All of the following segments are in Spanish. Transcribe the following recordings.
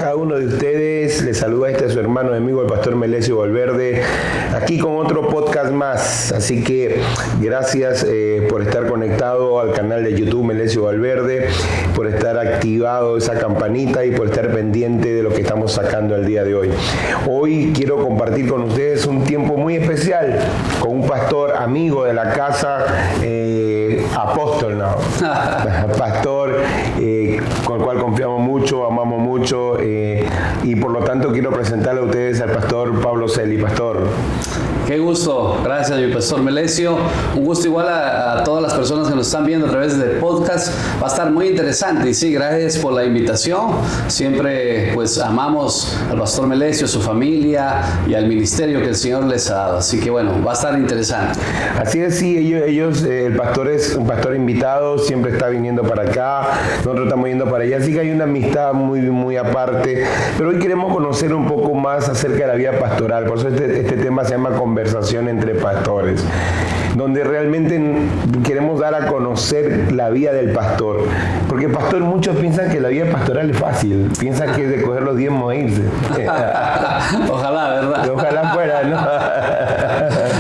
cada uno de ustedes. Les saluda su hermano y amigo, el pastor Melesio Valverde, aquí con otro podcast más. Así que gracias por estar conectado al canal de YouTube Melesio Valverde, por estar activado esa campanita y por estar pendiente de lo que estamos sacando el día de hoy. Hoy quiero compartir con ustedes un tiempo muy especial con un pastor amigo de la casa, apóstol, ¿no? Pastor con el cual confiamos mucho, amamos mucho, y por lo tanto quiero presentarle a ustedes al pastor Pablo Celi. Pastor. Qué gusto, gracias mi pastor Melesio. Un gusto igual a todas las personas que nos están viendo a través del podcast. Va a estar muy interesante y sí, gracias por la invitación. Siempre pues amamos al pastor Melesio, a su familia y al ministerio que el Señor les ha dado. Así que bueno, va a estar interesante. Así es, sí, el pastor es un pastor invitado, siempre está viniendo para acá, nosotros estamos yendo para allá, así que hay una amistad muy aparte. Pero hoy queremos conocer un poco más acerca de la vida pastoral, por eso este tema se llama Conversación entre Pastores, donde realmente queremos dar a conocer la vida del pastor. Porque pastor, muchos piensan que la vida pastoral es fácil, piensan que es de coger los diezmos e irse. Ojalá, ¿verdad? Ojalá fuera, ¿no?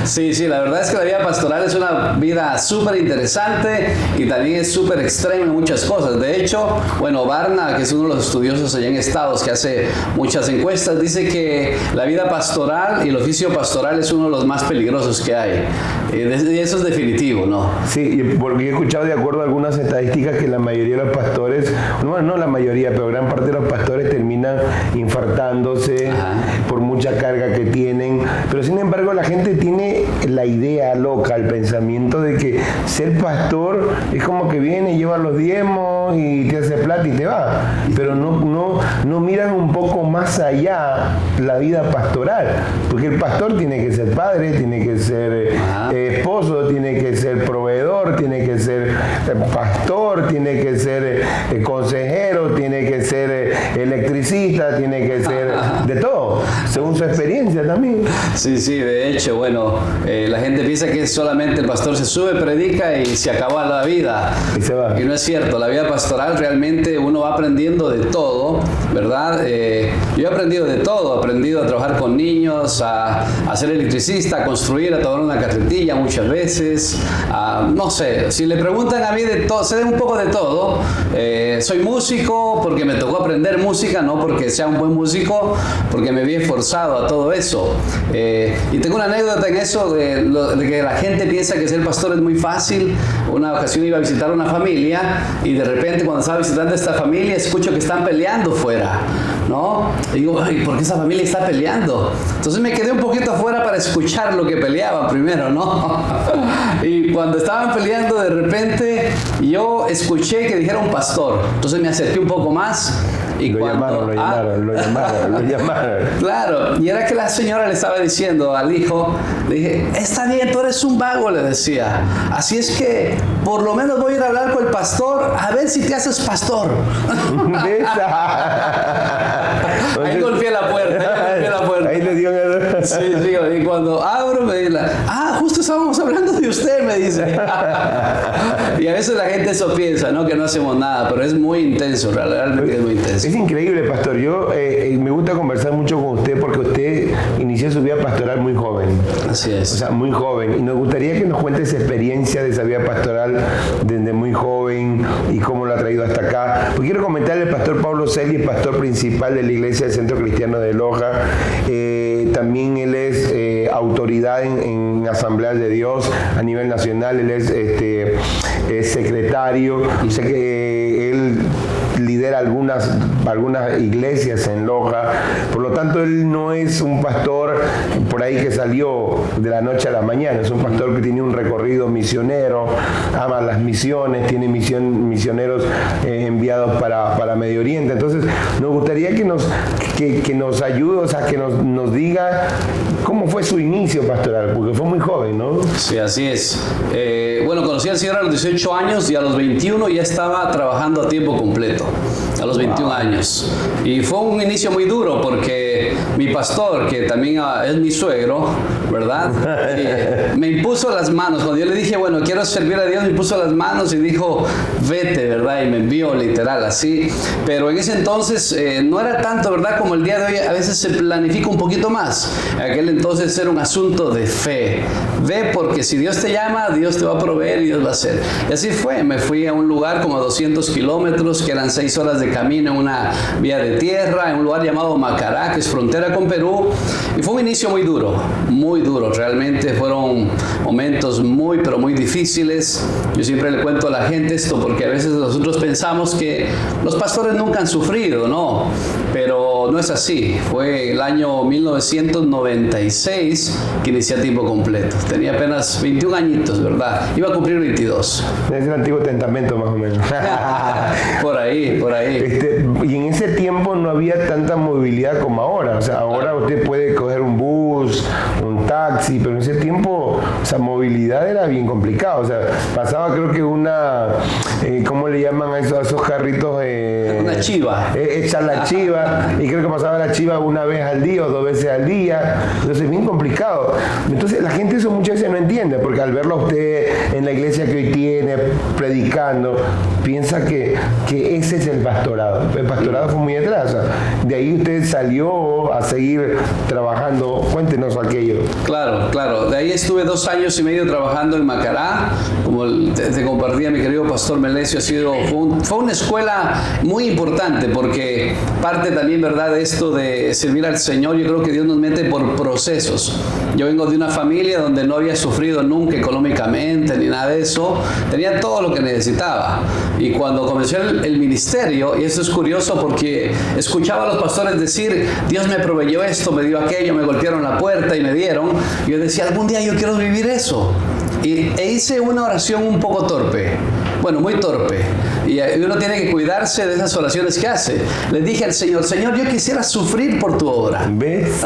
Sí, la verdad es que la vida pastoral es una vida súper interesante y también es súper extrema en muchas cosas. De hecho, bueno, Barna, que es uno de los estudiosos allá en Estados, que hace muchas encuestas, dice que la vida pastoral y el oficio pastoral es uno de los más peligrosos que hay. Y eso es definitivo, ¿no? Sí, porque he escuchado de acuerdo a algunas estadísticas que la mayoría de los pastores, no la mayoría, pero gran parte de los pastores terminan infartándose por mucha carga que tienen. Pero sin embargo la gente tiene la idea loca, el pensamiento de que ser pastor es como que viene, lleva los diezmos y te hace plata y te va. Pero no miran un poco más allá la vida pastoral. Porque el pastor tiene que ser padre, tiene que ser esposo, tiene que ser proveedor, tiene que ser pastor, tiene que ser consejero, tiene que ser electricista, tiene que ser de todo, según su experiencia también. Sí, de hecho, bueno, la gente piensa que solamente el pastor se sube, predica y se acaba la vida. Y se va. Y no es cierto, la vida pastoral realmente uno va aprendiendo de todo, ¿verdad? Yo he aprendido de todo, he aprendido a trabajar con niños, a ser electricista, a construir, a tomar una carretilla muchas veces, no sé, si le preguntan a mí de todo, sé un poco de todo. Soy músico porque me tocó aprender música, no porque sea un buen músico, porque me vi esforzado a todo eso. Y tengo una anécdota en eso de que la gente piensa que ser pastor es muy fácil. Una ocasión iba a visitar una familia y de repente cuando estaba visitando esta familia escucho que están peleando fuera, ¿no? Y digo, ay, ¿por qué esa familia está peleando? Entonces me quedé un poquito afuera para escuchar lo que peleaban primero, ¿no? Y cuando estaban peleando de repente yo escuché que dijeron pastor, entonces me acerqué un poco más y lo llamaron. Claro, y era que la señora le estaba diciendo al hijo, le dije, está bien, tú eres un vago, le decía, así es que por lo menos voy a ir a hablar con el pastor a ver si te haces pastor. Ahí golpeé la puerta. Ahí le dio Sí, y cuando abro me dice, justo estábamos hablando de usted, me dice. Y a veces la gente eso piensa, ¿no? Que no hacemos nada, pero es muy intenso, realmente es muy intenso. Es increíble, pastor. Yo me gusta conversar mucho con usted porque usted inició su vida pastoral muy joven. Así es. O sea, muy joven. Y nos gustaría que nos cuente esa experiencia de esa vida pastoral desde muy joven y cómo lo ha traído hasta acá. Pues quiero comentarle al pastor Pablo Celi, el pastor principal de la iglesia del Centro Cristiano de Loja. También él es autoridad en Asambleas de Dios a nivel nacional. Él es secretario. Sé que él lidera algunas iglesias en Loja. Por lo tanto, él no es un pastor por ahí que salió de la noche a la mañana. Es un pastor que tiene un recorrido misionero, ama las misiones, tiene misioneros enviados para Medio Oriente. Entonces, nos gustaría que nos ayude, o sea, que nos diga cómo fue su inicio pastoral, porque fue muy joven, ¿no? Sí, así es. Bueno, conocí al Señor a los 18 años y a los 21 ya estaba trabajando a tiempo completo. A los 21 años. años. Y fue un inicio muy duro porque mi pastor, que también es mi suegro, ¿verdad? Me impuso las manos. Cuando yo le dije, bueno, quiero servir a Dios, me impuso las manos y dijo, vete, ¿verdad? Y me envió literal así. Pero en ese entonces no era tanto, ¿verdad? Como el día de hoy, a veces se planifica un poquito más. En aquel entonces era un asunto de fe. Ve, porque si Dios te llama, Dios te va a proveer y Dios va a hacer. Y así fue. Me fui a un lugar como a 200 kilómetros, que eran 6 horas de camino en una vía de tierra, en un lugar llamado Macará, que es frontera con Perú. Y fue un inicio muy duro, muy duro. Realmente fueron momentos muy, pero muy difíciles. Yo siempre le cuento a la gente esto, porque a veces nosotros pensamos que los pastores nunca han sufrido, ¿no? Pero no es así. Fue el año 1996 que inicié a tiempo completo. Tenía apenas 21 añitos, ¿verdad? Iba a cumplir 22. Es el Antiguo Testamento, más o menos. Por ahí, por ahí. Y en ese tiempo no había tanta movilidad como ahora. O sea, ahora usted puede coger un bus, un taxi, pero en ese tiempo, o sea, movilidad era bien complicado. O sea, pasaba creo que una, ¿cómo le llaman a esos carritos? Una chiva. Echar la chiva, y creo que pasaba la chiva una vez al día o 2 veces al día. Entonces, bien complicado. Entonces, la gente eso muchas veces no entiende, porque al verlo a usted en la iglesia que hoy tiene, predicando, piensa que ese es el pastorado. El pastorado fue muy atrás. O sea, de ahí usted salió a seguir trabajando. Cuéntenos aquello. Claro, claro. De ahí estuve 2 años y medio trabajando en Macará. Como te compartía mi querido pastor Melesio, fue una escuela muy importante, porque parte también, ¿verdad?, de esto de servir al Señor. Yo creo que Dios nos mete por procesos. Yo vengo de una familia donde no había sufrido nunca económicamente ni nada de eso. Tenía todo lo que necesitaba. Y cuando comencé el ministerio, y eso es curioso porque escuchaba a los pastores decir, Dios me proveyó esto, me dio aquello, me golpearon la puerta y me dieron. Y yo decía, algún día yo quiero vivir eso. E hice una oración un poco torpe. Bueno, muy torpe. Y uno tiene que cuidarse de esas oraciones que hace. Le dije al Señor, Señor, yo quisiera sufrir por tu obra. ¿Ves?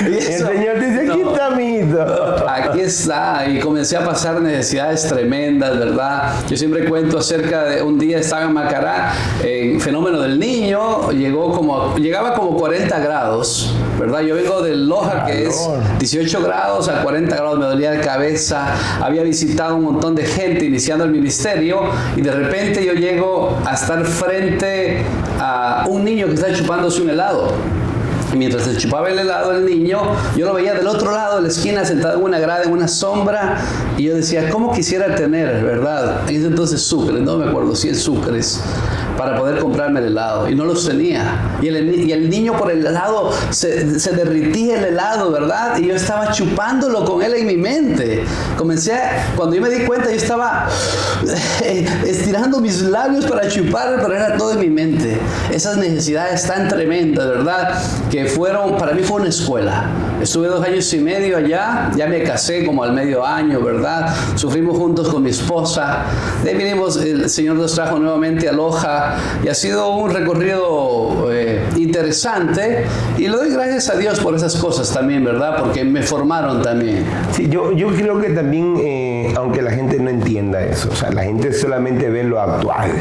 Y eso, el Señor dice, aquí está, mijito. Aquí está. Y comencé a pasar necesidades tremendas, ¿verdad? Yo siempre cuento acerca de un día estaba en Macará, en fenómeno del niño, llegaba como 40 grados, ¿verdad? Yo vengo del Loja, que es 18 grados a 40 grados, me dolía la cabeza, había visitado un montón de gente iniciando el ministerio, y de repente yo llego a estar frente a un niño que está chupándose un helado. Y mientras se chupaba el helado el niño, yo lo veía del otro lado de la esquina, sentado en una grada, en una sombra, y yo decía, ¿cómo quisiera tener, verdad? En ese entonces sucres, no me acuerdo, 100 sucres, para poder comprarme el helado, y no los tenía. Y el niño por el helado, se derritía el helado, ¿verdad? Y yo estaba chupándolo con él en mi mente. Cuando yo me di cuenta, yo estaba estirando mis labios para chupar, pero era todo en mi mente. Esas necesidades tan tremendas, ¿verdad? Que para mí fue una escuela. Estuve 2 años y medio allá, ya me casé como al medio año, ¿verdad? Sufrimos juntos con mi esposa. De ahí vinimos, el Señor nos trajo nuevamente a Loja, y ha sido un recorrido interesante, y le doy gracias a Dios por esas cosas también, ¿verdad? Porque me formaron también. Sí, yo creo que también, aunque la gente no entienda eso, o sea, la gente solamente ve lo actual.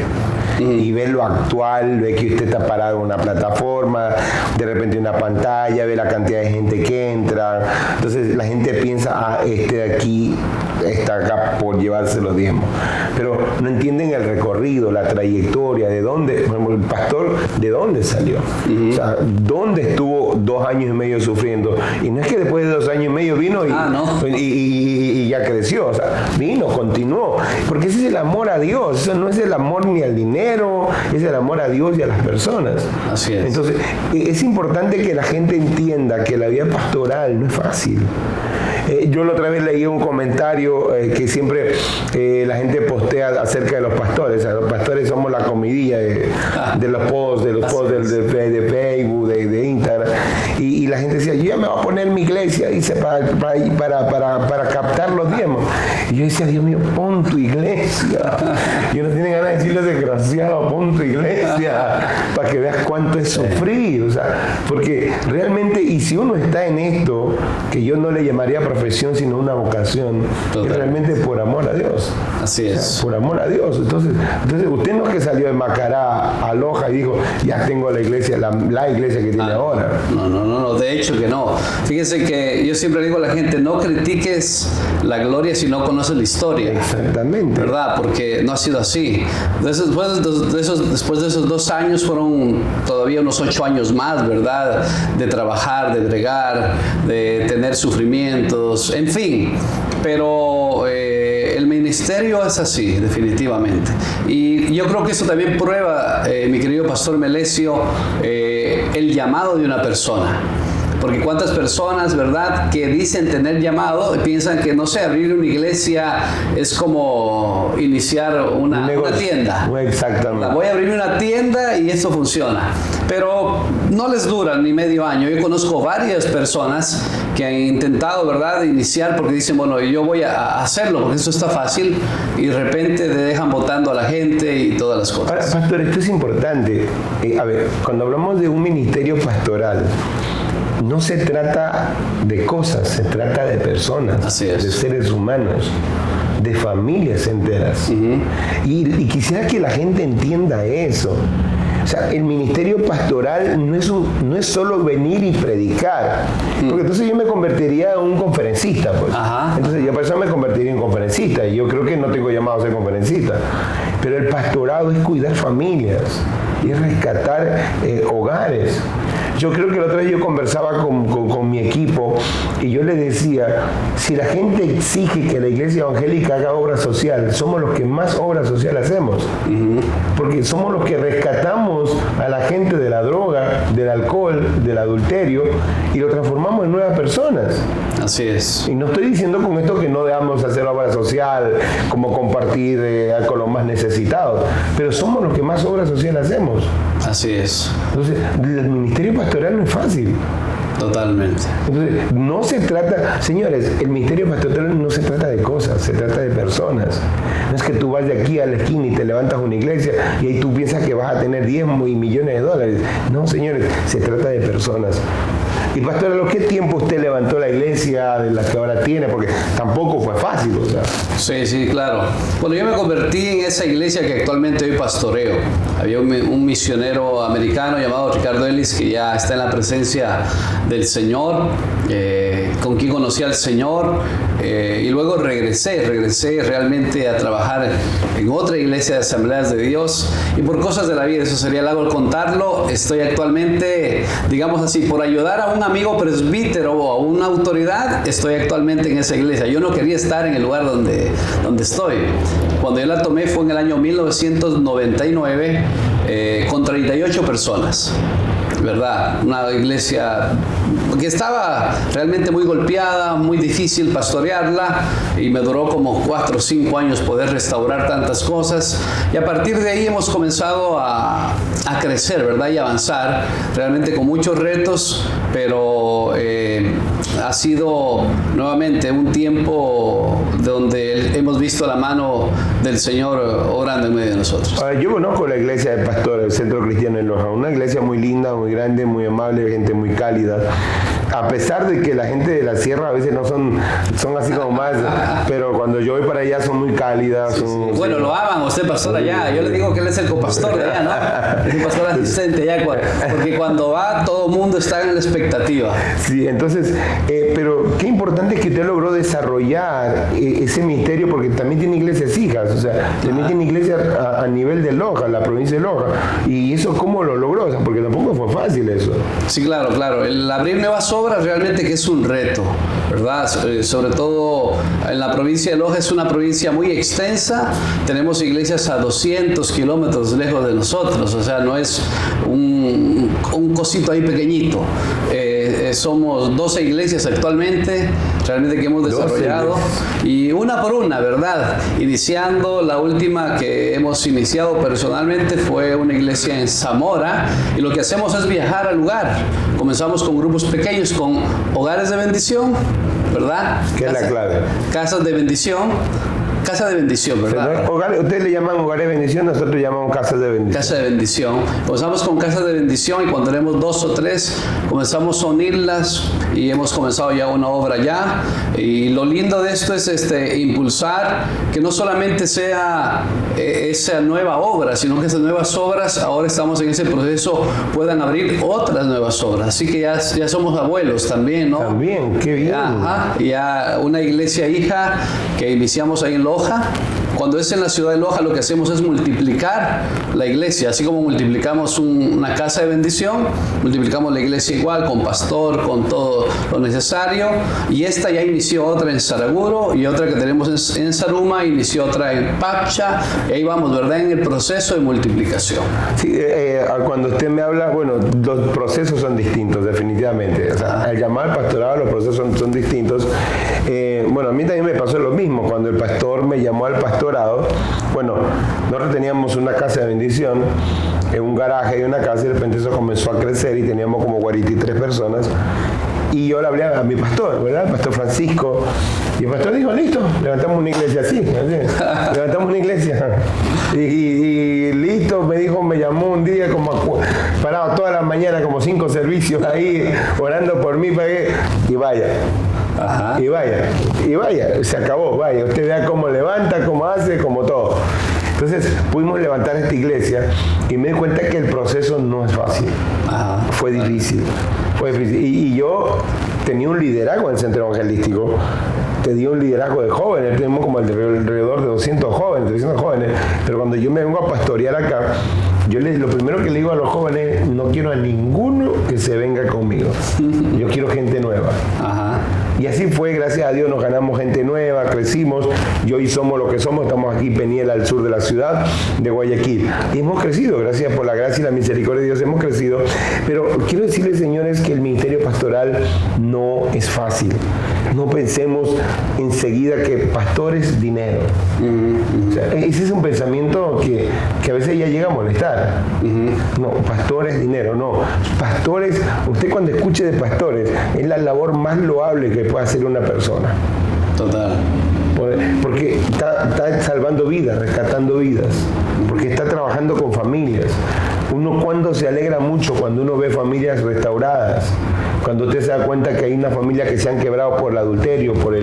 Y ve lo actual, ve que usted está parado en una plataforma, de repente una pantalla, ve la cantidad de gente que entra. Entonces la gente piensa, este de aquí está acá por llevarse los diezmos. Pero no entienden el recorrido, la trayectoria, de dónde, por ejemplo, el pastor, de dónde salió. O sea, dónde estuvo 2 años y medio sufriendo. Y no es que después de 2 años y medio vino y ya creció. O sea, vino, continuó. Porque ese es el amor a Dios. Eso no es el amor ni al dinero, es el amor a Dios y a las personas. Así es. Entonces, es importante que la gente entienda que la vida pastoral no es fácil. Yo la otra vez leí un comentario que siempre la gente postea acerca de los pastores. O sea, los pastores somos la comidilla de los posts, de Facebook, de Instagram. Y la gente decía, yo ya me voy a poner en mi iglesia, dice, para captar los diezmos. Y yo decía, Dios mío, pon tu iglesia. Y uno tiene ganas de decirle, desgraciado, pon tu iglesia, para que veas cuánto es sufrir. O sea, porque realmente, y si uno está en esto, que yo no le llamaría profesión, sino una vocación, es realmente por amor a Dios. Así es. O sea, por amor a Dios. Entonces usted no es que salió de Macará a Loja y dijo, ya tengo la iglesia, la iglesia que tiene ahora. No, de hecho que no. Fíjese que yo siempre digo a la gente, no critiques la gloria si no conoces la historia. Exactamente. ¿Verdad? Porque no ha sido así. Después de esos 2 años fueron todavía unos 8 años más, ¿verdad? De trabajar, de bregar, de tener sufrimientos, en fin. Pero el ministerio es así, definitivamente. Y yo creo que eso también prueba, mi querido pastor Melesio, el llamado de una persona. Porque cuántas personas, ¿verdad?, que dicen tener llamado y piensan que, no sé, abrir una iglesia es como iniciar una tienda. Exactamente. Voy a abrir una tienda y esto funciona. Pero no les dura ni medio año. Yo conozco varias personas que han intentado, ¿verdad?, iniciar porque dicen, bueno, yo voy a hacerlo porque eso está fácil, y de repente te dejan votando a la gente y todas las cosas. Ahora, pastor, esto es importante. A ver, cuando hablamos de un ministerio pastoral, no se trata de cosas, se trata de personas, Así es. De seres humanos, de familias enteras. Y quisiera que la gente entienda eso. O sea, el ministerio pastoral no es solo venir y predicar, porque entonces yo me convertiría en un conferencista, pues. Entonces yo por eso me convertiría en conferencista, y yo creo que no tengo llamado a ser conferencista. Pero el pastorado es cuidar familias, y rescatar hogares. Yo creo que la otra vez yo conversaba con mi equipo y yo les decía, si la gente exige que la iglesia evangélica haga obra social, somos los que más obra social hacemos. Porque somos los que rescatamos a la gente de la droga, del alcohol, del adulterio, y lo transformamos en nuevas personas. Así es. Y no estoy diciendo con esto que no debamos hacer obra social, como compartir con los más necesitados, pero somos los que más obra social hacemos. Así es. Entonces, el ministerio pastoral no es fácil. Totalmente. Entonces, no se trata, señores, el ministerio pastoral no se trata de cosas, se trata de personas. No es que tú vas de aquí a la esquina y te levantas una iglesia y ahí tú piensas que vas a tener diezmos y millones de dólares. No, señores, se trata de personas. Y pastor, ¿a lo qué tiempo usted levantó la iglesia de la que ahora tiene? Porque tampoco fue fácil, o sea. Sí, claro. Bueno, yo me convertí en esa iglesia que actualmente hoy pastoreo. Había un misionero americano llamado Ricardo Ellis que ya está en la presencia del Señor, con quien conocí al Señor, y luego regresé realmente a trabajar en otra iglesia de Asambleas de Dios, y por cosas de la vida, eso sería largo contarlo, estoy actualmente, digamos así, por ayudar a un amigo presbítero o a una autoridad, estoy actualmente en esa iglesia. Yo no quería estar en el lugar donde estoy. Cuando yo la tomé fue en el año 1999, con 38 personas, ¿verdad? Una iglesia que estaba realmente muy golpeada, muy difícil pastorearla, y me duró como 4 o 5 años poder restaurar tantas cosas, y a partir de ahí hemos comenzado a crecer, ¿verdad? Y avanzar, realmente con muchos retos, pero ha sido nuevamente un tiempo donde hemos visto la mano del Señor obrando en medio de nosotros. Yo conozco la iglesia del pastor, el Centro Cristiano en Loja, una iglesia muy linda, muy grande, muy amable, gente muy cálida. A pesar de que la gente de la sierra a veces no son así como más, pero cuando yo voy para allá son muy cálidas. Sí. Bueno, lo aman usted, pastor, allá. Yo le digo que él es el copastor de allá, ¿no? Es el pastor asistente allá, porque cuando va todo el mundo está en la expectativa. Sí, entonces, pero qué importante es que usted logró desarrollar ese ministerio, porque también tiene iglesias hijas, o sea, también tiene iglesias a nivel de Loja, la provincia de Loja. ¿Y eso cómo lo logró? O sea, porque tampoco fue fácil eso. Sí, claro. El abrir nuevas obras realmente que es un reto, ¿verdad? Sobre todo en la provincia de Loja, es una provincia muy extensa, tenemos iglesias a 200 kilómetros lejos de nosotros, o sea, no es un cosito ahí pequeñito. somos 12 iglesias actualmente, realmente que hemos desarrollado, y una por una, ¿verdad? Iniciando, la última que hemos iniciado personalmente fue una iglesia en Zamora, y lo que hacemos es viajar al lugar. Comenzamos con grupos pequeños, con hogares de bendición, ¿verdad? ¿Qué es la clave? Casas de bendición. Casa de bendición, ¿verdad? Ustedes le llaman hogares de bendición, nosotros llamamos casas de bendición. Casa de bendición. Comenzamos con casas de bendición y cuando tenemos 2 o 3 comenzamos a unirlas y hemos comenzado ya una obra ya. Y lo lindo de esto es impulsar que no solamente sea esa nueva obra, sino que esas nuevas obras, ahora estamos en ese proceso, puedan abrir otras nuevas obras. Así que ya somos abuelos también, ¿no? También, qué bien. Ajá, ya una iglesia hija que iniciamos ahí en Loja. Cuando es en la ciudad de Loja, lo que hacemos es multiplicar la iglesia, así como multiplicamos una casa de bendición, multiplicamos la iglesia igual, con pastor, con todo lo necesario, y esta ya inició otra en Saraguro, y otra que tenemos en Saruma, inició otra en Pacha, y ahí vamos, ¿verdad?, en el proceso de multiplicación. Sí, cuando usted me habla, bueno, los procesos son distintos, definitivamente. O sea, al llamar pastorado, los procesos son distintos. Bueno, a mí también me pasó lo mismo, cuando el pastor me llamó al pastorado. Bueno, nosotros teníamos una casa de bendición, en un garaje y una casa, y de repente eso comenzó a crecer y teníamos como 43 personas. Y yo le hablé a mi pastor, ¿verdad? El pastor Francisco. Y el pastor dijo, listo, levantamos una iglesia así. Levantamos una iglesia. Y listo, me llamó un día como parado toda la mañana, como 5 servicios ahí, orando por mí, y vaya. Ajá. Y vaya, se acabó, vaya. Usted vea cómo levanta, cómo hace, como todo. Entonces pudimos levantar esta iglesia y me di cuenta que el proceso no es fácil. Ajá. Fue difícil. Y yo tenía un liderazgo en el centro evangelístico. Tenía un liderazgo de jóvenes, tenemos como alrededor de 200 jóvenes, 300 jóvenes. Pero cuando yo me vengo a pastorear acá, lo primero que le digo a los jóvenes, no quiero a ninguno que se venga conmigo. Yo quiero gente nueva. Ajá. Y así fue, gracias a Dios nos ganamos gente nueva, crecimos, y hoy somos lo que somos, estamos aquí Peniel, al sur de la ciudad de Guayaquil. Y hemos crecido, gracias por la gracia y la misericordia de Dios, hemos crecido. Pero quiero decirles, señores, que el ministerio pastoral no es fácil. No pensemos enseguida que pastor es dinero. O sea, ese es un pensamiento que a veces ya llega a molestar. No, pastor es dinero, no. Pastores, usted cuando escuche de pastores, es la labor más loable que puede hacer una persona. Total. Porque está salvando vidas, rescatando vidas, porque está trabajando con familias. Uno cuando se alegra mucho cuando uno ve familias restauradas, cuando usted se da cuenta que hay una familia que se han quebrado por el adulterio, por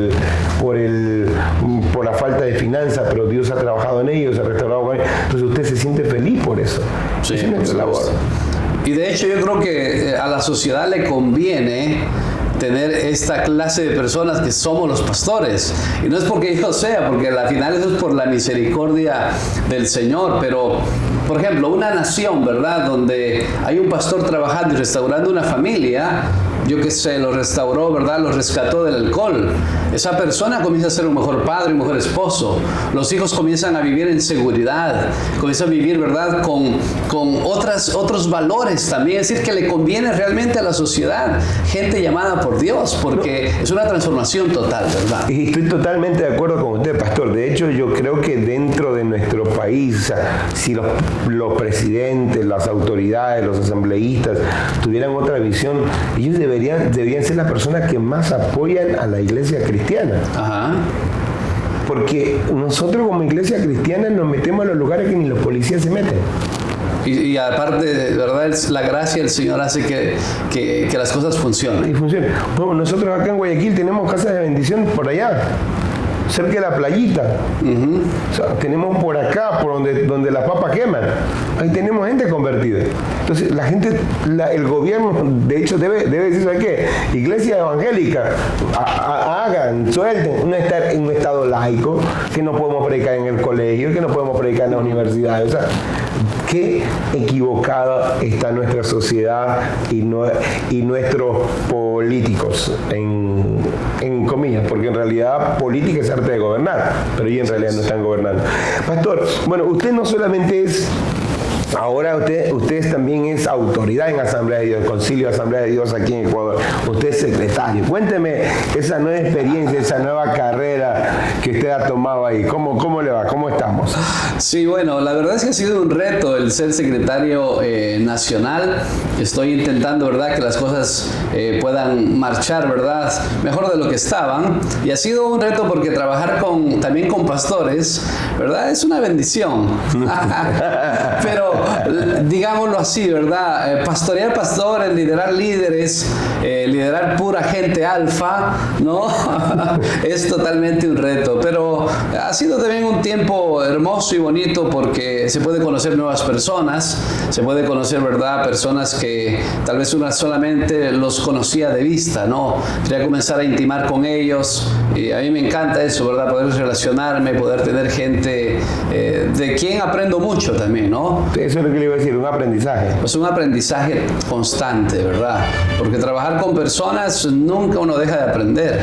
la falta de finanzas, pero Dios ha trabajado en ellos, ha restaurado con ellos. Entonces usted se siente feliz por eso. Sí, es nuestra labor. Y de hecho yo creo que a la sociedad le conviene tener esta clase de personas que somos los pastores. Y no es porque yo sea, porque al final eso es por la misericordia del Señor. Pero, por ejemplo, una nación, ¿verdad?, donde hay un pastor trabajando y restaurando una familia, yo que sé, lo restauró, ¿verdad?, lo rescató del alcohol. Esa persona comienza a ser un mejor padre, un mejor esposo. Los hijos comienzan a vivir en seguridad, comienzan a vivir, ¿verdad?, con otros valores también. Es decir, que le conviene realmente a la sociedad gente llamada por Dios, porque es una transformación total, ¿verdad? Y estoy totalmente de acuerdo con usted, pastor. De hecho, yo creo que dentro de nuestro país, o sea, si los presidentes, las autoridades, los asambleístas tuvieran otra visión, ellos deberían ser las personas que más apoyan a la iglesia cristiana. Ajá. Porque nosotros como iglesia cristiana nos metemos a los lugares que ni los policías se meten. Y aparte, de verdad, la gracia del Señor hace que las cosas funcionen. Y funcionen. Bueno, nosotros acá en Guayaquil tenemos casas de bendición por allá, cerca de la playita. O sea, tenemos por acá, por donde las papas queman. Ahí tenemos gente convertida. Entonces, la gente, el gobierno, de hecho, debe decir, ¿sabes qué? Iglesia evangélica, hagan, suelten, estar en un estado laico, que no podemos predicar en el colegio, que no podemos predicar en la universidad. O sea, qué equivocada está nuestra sociedad y nuestros políticos, en comillas, porque en realidad política es arte de gobernar, pero ellos en realidad no están gobernando. Pastor, bueno, usted no solamente es Ahora ustedes también es autoridad en Asamblea de Dios, Concilio de Asamblea de Dios aquí en Ecuador. Usted es secretario. Cuénteme esa nueva experiencia, esa nueva carrera que usted ha tomado ahí. ¿Cómo le va? ¿Cómo estamos? Sí, bueno, la verdad es que ha sido un reto el ser secretario nacional. Estoy intentando, ¿verdad?, que las cosas puedan marchar, ¿verdad?, mejor de lo que estaban. Y ha sido un reto porque trabajar también con pastores, ¿verdad?, es una bendición. Pero digámoslo así, ¿verdad? Pastorear pastores, liderar líderes, liderar pura gente alfa, ¿no? Es totalmente un reto. Pero ha sido también un tiempo hermoso y bonito porque se puede conocer nuevas personas, se puede conocer, ¿verdad?, personas que tal vez una solamente los conocía de vista, ¿no? Quería comenzar a intimar con ellos y a mí me encanta eso, ¿verdad? Poder relacionarme, poder tener gente de quien aprendo mucho también, ¿no? Eso es lo que le iba a decir, un aprendizaje. Pues un aprendizaje constante, ¿verdad? Porque trabajar con personas nunca uno deja de aprender,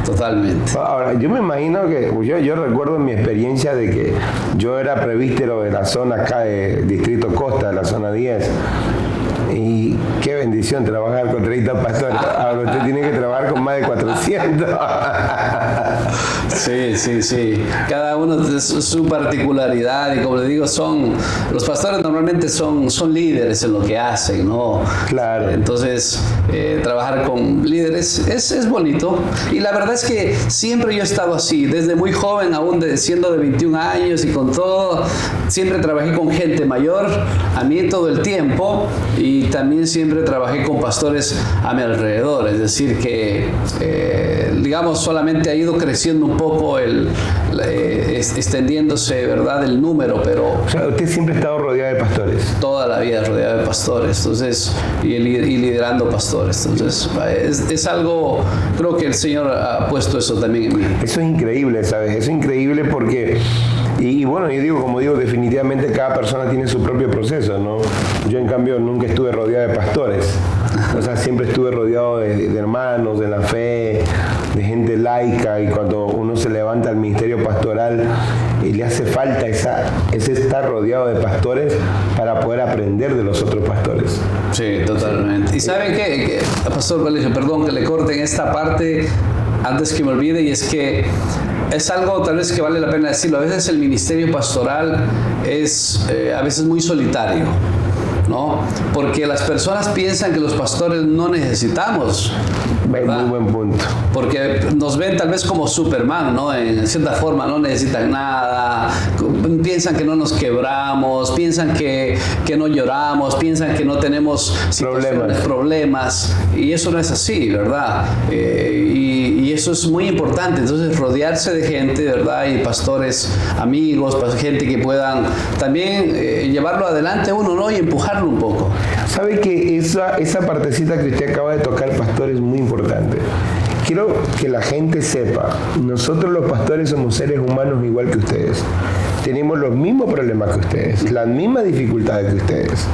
totalmente. Ahora, yo me imagino que, yo recuerdo mi experiencia de que yo era presbítero de la zona acá de Distrito Costa, de la zona 10. Y qué bendición trabajar con 30 pastores. Ahora usted tiene que trabajar con más de 400. Sí. Cada uno tiene su particularidad y como le digo, los pastores normalmente son líderes en lo que hacen, ¿no? Claro. Entonces, trabajar con líderes es bonito. Y la verdad es que siempre yo he estado así, desde muy joven, aún siendo de 21 años y con todo, siempre trabajé con gente mayor, a mí todo el tiempo, y también siempre trabajé con pastores a mi alrededor. Es decir que, digamos, solamente ha ido creciendo un poco extendiéndose, ¿verdad?, el número, pero... O sea, usted siempre ha estado rodeado de pastores. Toda la vida rodeado de pastores, entonces, y liderando pastores. Entonces, es algo, creo que el Señor ha puesto eso también en mí. Eso es increíble, ¿sabes? Eso es increíble porque... Y bueno, como digo, definitivamente cada persona tiene su propio proceso, ¿no? Yo, en cambio, nunca estuve rodeado de pastores. O sea, siempre estuve rodeado de hermanos, de la fe, de gente laica, y cuando uno se levanta al ministerio pastoral y le hace falta ese estar rodeado de pastores para poder aprender de los otros pastores. Sí, totalmente. ¿Y saben qué? Pastor Valerio, perdón que le corten esta parte antes que me olvide, y es que es algo tal vez que vale la pena decirlo. A veces el ministerio pastoral es a veces muy solitario, ¿no? Porque las personas piensan que los pastores no necesitamos, ¿verdad? Muy buen punto. Porque nos ven tal vez como Superman, ¿no? En cierta forma no necesitan nada, piensan que no nos quebramos, piensan que no lloramos, piensan que no tenemos problemas, y eso no es así, ¿verdad? Y eso es muy importante. Entonces, rodearse de gente, ¿verdad? Y pastores amigos, gente que puedan también llevarlo adelante uno, ¿no? Y empujarlo un poco. ¿Sabe que esa partecita que usted acaba de tocar, pastor, es muy importante? Quiero que la gente sepa, nosotros los pastores somos seres humanos igual que ustedes. Tenemos los mismos problemas que ustedes, las mismas dificultades que ustedes.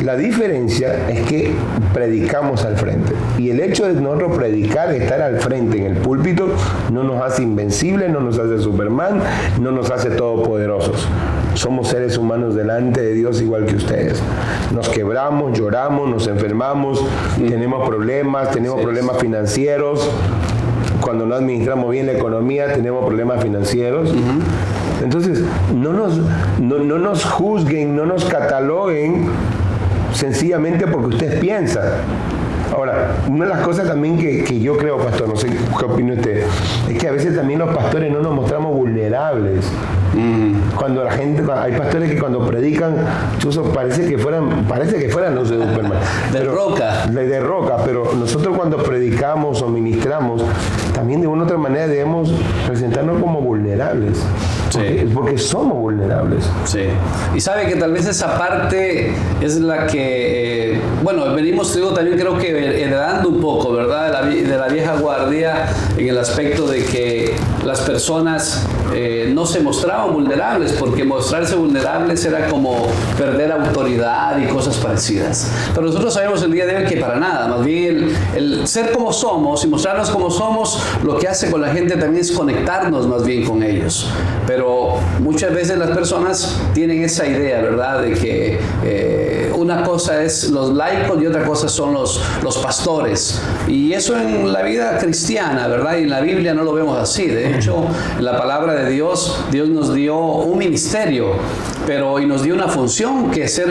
La diferencia es que predicamos al frente. Y el hecho de nosotros predicar, estar al frente en el púlpito, no nos hace invencibles, no nos hace Superman, no nos hace todopoderosos. Somos seres humanos delante de Dios igual que ustedes. Nos quebramos, lloramos, nos enfermamos, tenemos problemas financieros. Cuando no administramos bien la economía, tenemos problemas financieros. Entonces, no nos juzguen, no nos cataloguen sencillamente porque ustedes piensan. Ahora, una de las cosas también que yo creo, pastor, no sé qué opina usted, es que a veces también los pastores no nos mostramos vulnerables. Cuando hay pastores que cuando predican, parece que fueran los de Superman. De roca, pero nosotros cuando predicamos o ministramos, también de una u otra manera debemos presentarnos como vulnerables. Porque somos vulnerables. Sí. Y sabe que tal vez esa parte es la que bueno, venimos, digo, también creo que heredando un poco, ¿verdad? De la vieja guardia, en el aspecto de que las personas no se mostraban vulnerables, porque mostrarse vulnerables era como perder autoridad y cosas parecidas. Pero nosotros sabemos el día de hoy que para nada, más bien el ser como somos y mostrarnos como somos, lo que hace con la gente también es conectarnos más bien con ellos. Pero muchas veces las personas tienen esa idea, ¿verdad? De que una cosa es los laicos y otra cosa son los pastores. Y eso en la vida cristiana, ¿verdad? Y en la Biblia no lo vemos así. De hecho, en la palabra de Dios, Dios nos dio un ministerio, y nos dio una función que es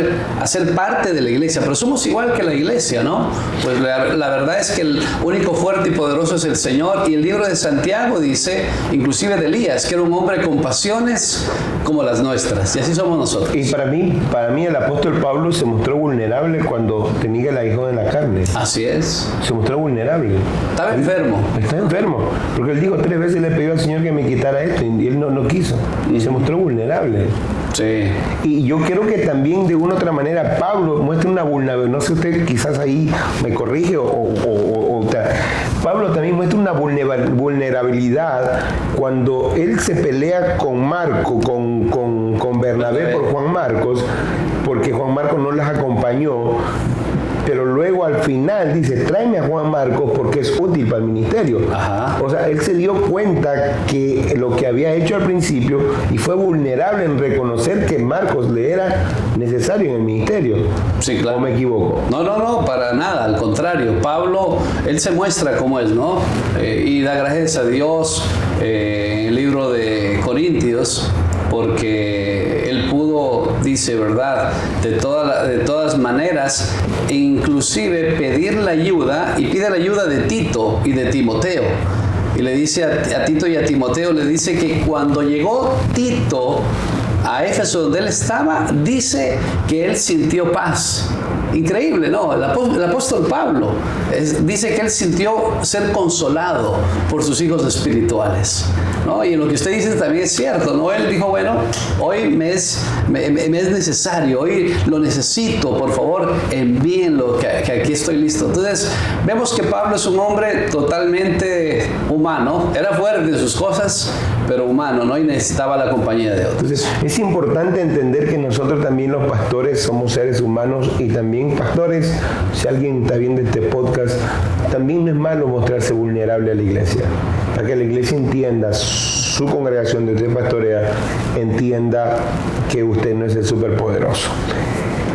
hacer parte de la iglesia. Pero somos igual que la iglesia, ¿no? Pues la verdad es que el único fuerte y poderoso es el Señor. Y el libro de Santiago dice, inclusive de Elías, que era un hombre con pasiones como las nuestras. Y así somos nosotros. Y para mí el apóstol Pablo se mostró vulnerable cuando tenía el aguijón en la carne. Así es. Se mostró vulnerable. Estaba enfermo. Está enfermo. Porque él dijo 3 veces, le pidió al Señor que me quitara esto y él no quiso. Y se mostró vulnerable. Sí. Y yo creo que también de una u otra manera Pablo muestra una vulnerabilidad. No sé, usted quizás ahí me corrige Pablo también muestra una vulnerabilidad cuando él se pelea con Marco, con Bernabé por Juan Marcos, porque Juan Marcos no las acompañó. Pero luego al final dice, tráeme a Juan Marcos porque es útil para el ministerio. Ajá. O sea, él se dio cuenta que lo que había hecho al principio y fue vulnerable en reconocer que Marcos le era necesario en el ministerio. Sí, claro. ¿O me equivoco? No, para nada, al contrario. Pablo, él se muestra como es, ¿no? Y da gracias a Dios en el libro de Corintios, porque él pudo, dice, ¿verdad? De todas maneras, inclusive pedir la ayuda, y pide la ayuda de Tito y de Timoteo. Y le dice a Tito y a Timoteo, le dice que cuando llegó Tito a Éfeso, donde él estaba, dice que él sintió paz. Increíble, ¿no? El apóstol Pablo dice que él sintió ser consolado por sus hijos espirituales, ¿no? Y en lo que usted dice también es cierto, ¿no? Él dijo, bueno, hoy me es necesario, hoy lo necesito, por favor, envíenlo, que aquí estoy listo. Entonces, vemos que Pablo es un hombre totalmente humano, era fuerte en sus cosas, pero humano, ¿no? Y necesitaba la compañía de otros. Entonces, es importante entender que nosotros también los pastores somos seres humanos y también pastores, si alguien está viendo este podcast, también no es malo mostrarse vulnerable a la iglesia, para que la iglesia entienda, su congregación de usted pastorea, entienda que usted no es el superpoderoso.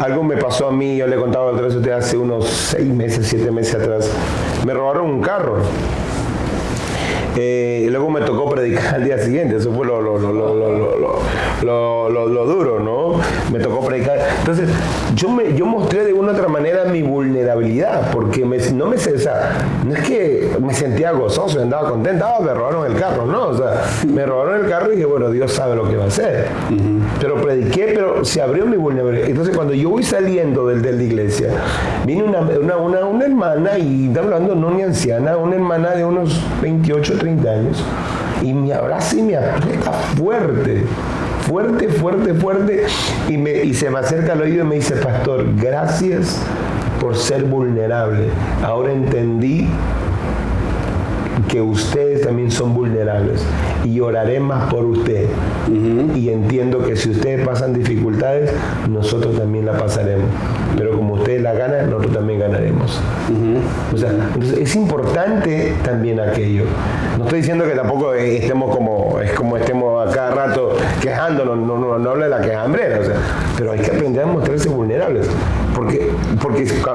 Algo me pasó a mí, yo le contaba otra vez a usted hace unos 6 meses, 7 meses atrás, me robaron un carro. Y luego me tocó predicar al día siguiente, eso fue lo duro, ¿no? Me tocó predicar. Entonces, yo mostré de una u otra manera mi vulnerabilidad, porque no es que me sentía gozoso, andaba contento, me robaron el carro, ¿no? O sea, me robaron el carro y dije, bueno, Dios sabe lo que va a hacer. Pero prediqué, pero se abrió mi vulnerabilidad. Entonces, cuando yo voy saliendo de la iglesia, viene una hermana, y está hablando no ni anciana, una hermana de unos 28, 30 años, y me abraza y me aprieta fuerte, y se me acerca al oído y me dice, pastor, gracias por ser vulnerable. Ahora entendí que ustedes también son vulnerables y oraré más por usted. Y entiendo que si ustedes pasan dificultades, nosotros también la pasaremos. Pero como ustedes la ganan, nosotros también ganaremos. O sea, entonces es importante también aquello. No estoy diciendo que tampoco estemos como estemos a cada rato quejándonos, no habla de la quejambrera, o sea, pero hay que aprender a mostrarse vulnerables. Porque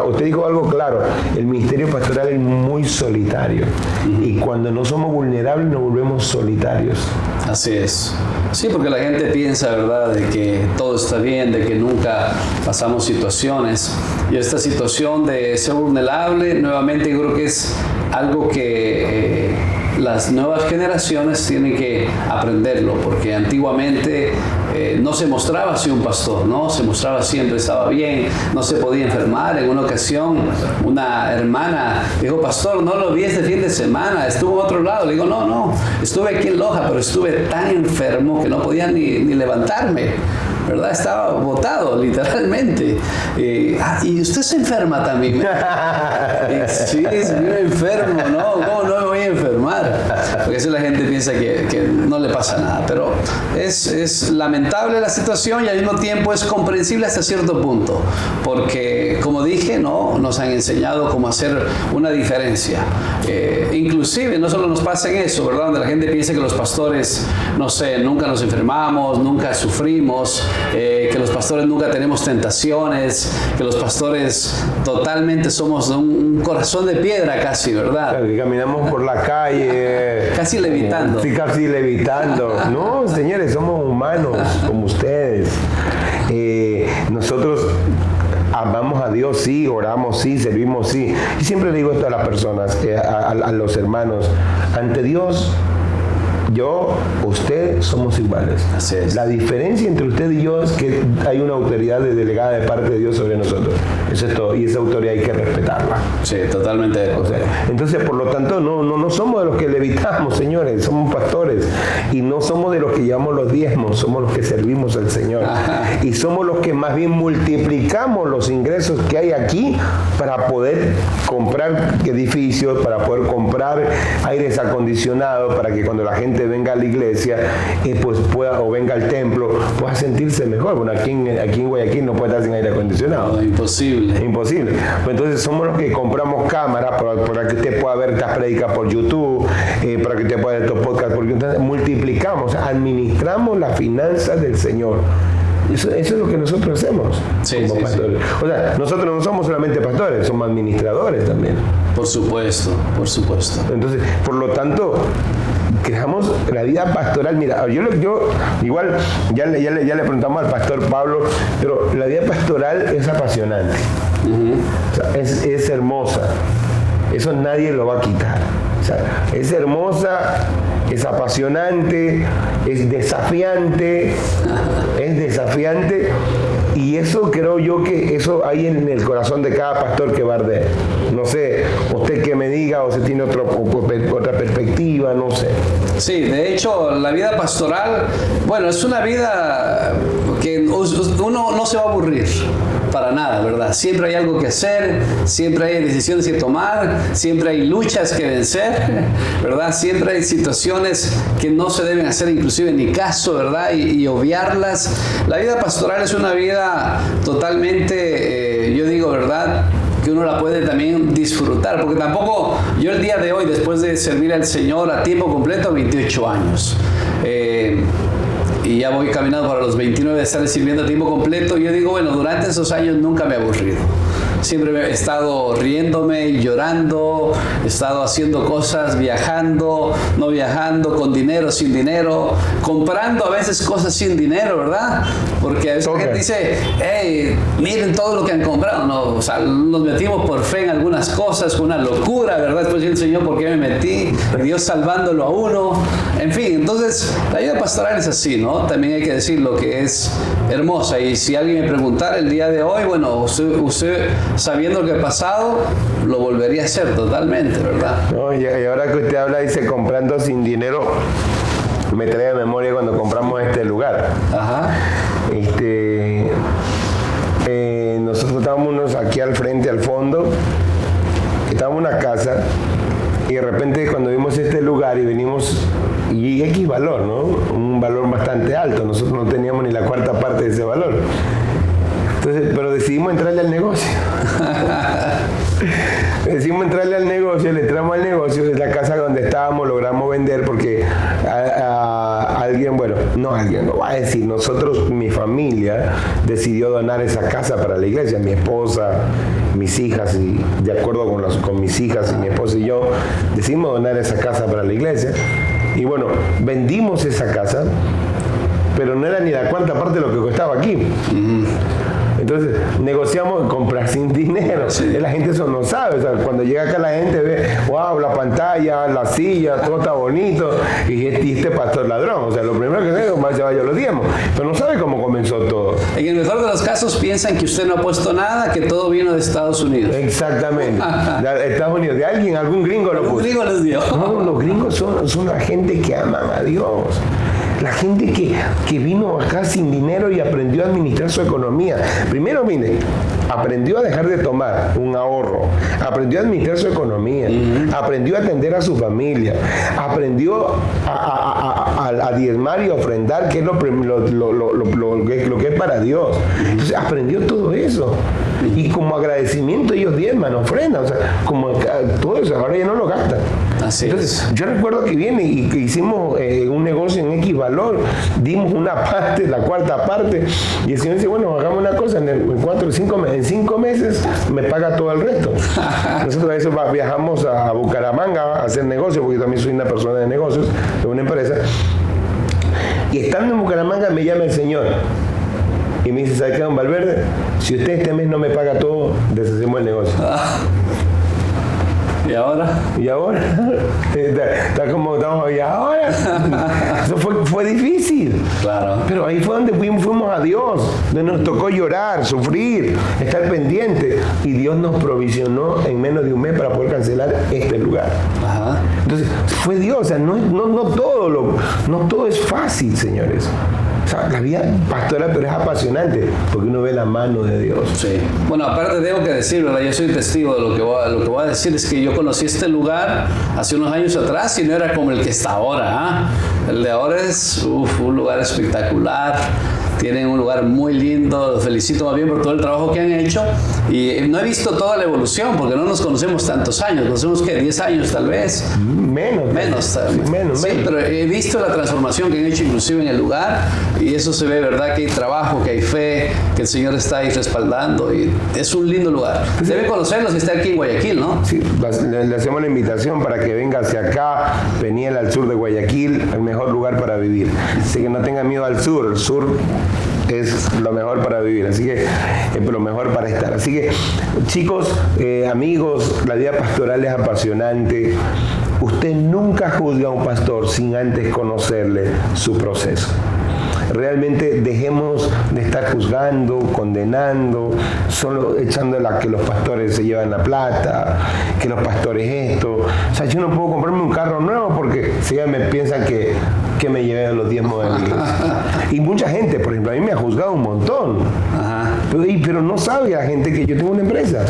usted dijo algo claro, el ministerio pastoral es muy solitario. Y cuando no somos vulnerables nos volvemos solitarios. Así es. Sí, porque la gente piensa, ¿verdad?, de que todo está bien, de que nunca pasamos situaciones. Y esta situación de ser vulnerable, nuevamente yo creo que es algo que las nuevas generaciones tienen que aprenderlo, porque antiguamente no se mostraba así un pastor, ¿no? Se mostraba siempre, estaba bien, no se podía enfermar. En una ocasión, una hermana dijo, pastor, no lo vi este fin de semana, estuvo en otro lado. Le digo, no, estuve aquí en Loja, pero estuve tan enfermo que no podía ni levantarme, ¿verdad? Estaba botado, literalmente. Y usted se enferma también. Sí, vive enfermo, ¿no? ¿Cómo no me voy a enfermar? Porque así la gente piensa que no le pasa nada. Pero es lamentable la situación y al mismo tiempo es comprensible hasta cierto punto. Porque, como dije, ¿no? Nos han enseñado cómo hacer una diferencia. Inclusive, no solo nos pasa en eso, ¿verdad? Donde la gente piensa que los pastores, no sé, nunca nos enfermamos, nunca sufrimos, que los pastores nunca tenemos tentaciones, que los pastores totalmente somos de un corazón de piedra casi, ¿verdad? Claro, que caminamos por la calle. Casi levitando. Sí, casi levitando. No, señores, somos humanos como ustedes. Nosotros amamos a Dios, sí, oramos, sí, servimos, sí. Y siempre le digo esto a las personas, a los hermanos, ante Dios, yo, usted, somos iguales. Así es. La diferencia entre usted y yo es que hay una autoridad delegada de parte de Dios sobre nosotros. Eso es todo. Y esa autoridad hay que respetarla. Sí, totalmente de acuerdo. O sea, entonces, por lo tanto, no somos de los que levitamos, señores. Somos pastores. Y no somos de los que llevamos los diezmos. Somos los que servimos al Señor. Ajá. Y somos los que más bien multiplicamos los ingresos que hay aquí para poder comprar edificios, para poder comprar aires acondicionados, para que cuando la gente venga a la iglesia, pues pueda, o venga al templo, pueda sentirse mejor. Bueno, aquí en Guayaquil no puede estar sin aire acondicionado. No, imposible. Imposible. Pues entonces somos los que compramos cámaras para que usted pueda ver estas prédicas por YouTube, para que usted pueda ver estos podcasts por YouTube. Multiplicamos, administramos las finanzas del Señor. Eso es lo que nosotros hacemos como pastores. Sí. O sea, nosotros no somos solamente pastores, somos administradores también. Por supuesto, por supuesto. Entonces, por lo tanto, creamos la vida pastoral. Mira, yo igual ya le preguntamos al pastor Pablo, pero la vida pastoral es apasionante. O sea, es hermosa. Eso nadie lo va a quitar. O sea, es hermosa, es apasionante, es desafiante, y eso creo yo que eso hay en el corazón de cada pastor que va a arder. No sé, usted que me diga, o se tiene otra perspectiva, no sé. Sí, de hecho, la vida pastoral, bueno, es una vida que uno no se va a aburrir. Para nada, ¿verdad? Siempre hay algo que hacer, siempre hay decisiones que tomar, siempre hay luchas que vencer, ¿verdad? Siempre hay situaciones que no se deben hacer inclusive ni caso, ¿verdad? Y obviarlas. La vida pastoral es una vida totalmente, yo digo, ¿verdad?, que uno la puede también disfrutar, porque tampoco, yo el día de hoy, después de servir al Señor a tiempo completo, 28 años, y ya voy caminando para los 29 de estar sirviendo a tiempo completo, y yo digo, bueno, durante esos años nunca me he aburrido. Siempre he estado riéndome, llorando, he estado haciendo cosas, viajando, no viajando, con dinero, sin dinero, comprando a veces cosas sin dinero, ¿verdad? Porque a veces la gente dice, hey, miren todo lo que han comprado. No, o sea, nos metimos por fe en algunas cosas, una locura, ¿verdad? Después el Señor, ¿por qué me metí? Y Dios salvándolo a uno. En fin, entonces, la vida pastoral es así, ¿no? También hay que decir lo que es hermosa. Y si alguien me preguntara el día de hoy, bueno, usted sabiendo lo que ha pasado, lo volvería a hacer totalmente, ¿verdad? No, y ahora que usted habla, dice comprando sin dinero, me trae a memoria cuando compramos este lugar. Ajá. Nosotros estábamos aquí al frente, al fondo, estábamos en una casa, y de repente cuando vimos este lugar y venimos, y X valor, ¿no? Un valor bastante alto, nosotros no teníamos ni la cuarta parte de ese valor. Entonces, pero decidimos entrarle al negocio. Decidimos entrarle al negocio, le entramos al negocio, de la casa donde estábamos logramos vender porque alguien, bueno, no alguien, no va a decir, nosotros, mi familia, decidió donar esa casa para la iglesia, mi esposa, mis hijas, y de acuerdo con mis hijas y mi esposa y yo, decidimos donar esa casa para la iglesia. Y bueno, vendimos esa casa, pero no era ni la cuarta parte de lo que costaba aquí. Entonces negociamos comprar sin dinero. Sí. La gente eso no sabe. O sea, cuando llega acá la gente ve, wow, la pantalla, la silla, todo está bonito. Y este pastor ladrón. O sea, lo primero que digo, más lleva yo los diezmos. Pero no sabe cómo comenzó todo. En el mejor de los casos piensan que usted no ha puesto nada, que todo vino de Estados Unidos. Exactamente. De Estados Unidos. De alguien, algún gringo lo puso. Un gringo les dio. No, los gringos son la gente que aman a Dios. La gente que vino acá sin dinero y aprendió a administrar su economía. Primero, mire, aprendió a dejar de tomar un ahorro, aprendió a administrar su economía, aprendió a atender a su familia, aprendió a diezmar y a ofrendar, que es lo que es para Dios. Entonces aprendió todo eso. Y como agradecimiento ellos diezman, ofrendan, o sea, como todo eso, ahora ya no lo gastan. Así Entonces, es. yo recuerdo que viene y que hicimos un negocio en X valor, dimos una parte, la cuarta parte, y el Señor dice, bueno, hagamos una cosa, en 5 meses me paga todo el resto. Nosotros a eso viajamos a Bucaramanga a hacer negocios, porque yo también soy una persona de negocios, de una empresa, y estando en Bucaramanga me llama el Señor. Y me dice, ¿sabe qué, don Valverde? Si usted este mes no me paga todo, deshacemos el negocio. ¿Y ahora? ¿Y ahora? Está como estamos, ¿y ahora? Eso fue difícil. Claro. Pero ahí fue donde fuimos a Dios, donde nos tocó llorar, sufrir, estar pendiente. Y Dios nos provisionó en menos de un mes para poder cancelar este lugar. Ajá. Entonces, fue Dios. O sea, no todo es fácil, señores. O sea, la vida pastoral, pero es apasionante, porque uno ve la mano de Dios. Sí. Bueno, aparte tengo que decir, ¿verdad? Yo soy testigo de lo que voy a decir, es que yo conocí este lugar hace unos años atrás y no era como el que está ahora. El de ahora es un lugar espectacular. Tienen un lugar muy lindo, los felicito más bien por todo el trabajo que han hecho, y no he visto toda la evolución porque no nos conocemos tantos años, conocemos que 10 años tal vez. Menos. Sí, pero he visto la transformación que han hecho inclusive en el lugar, y eso se ve, ¿verdad? Que hay trabajo, que hay fe, que el Señor está ahí respaldando, y es un lindo lugar. Debe conocerlo si está aquí en Guayaquil, ¿no? Sí, le hacemos la invitación para que venga hacia acá, Peniel, al sur de Guayaquil, el mejor lugar para vivir. Así que no tenga miedo al sur, el sur es lo mejor para vivir, así que es lo mejor para estar. Así que, chicos, amigos, la vida pastoral es apasionante. Usted nunca juzga a un pastor sin antes conocerle su proceso. Realmente dejemos de estar juzgando, condenando, solo echando que los pastores se llevan la plata, que los pastores esto. O sea, yo no puedo comprarme un carro nuevo porque si ya me piensan que me llevé los diezmos de la iglesia. Y mucha gente, por ejemplo, a mí me ha juzgado un montón. Ajá. Pero no sabe la gente que yo tengo una empresa.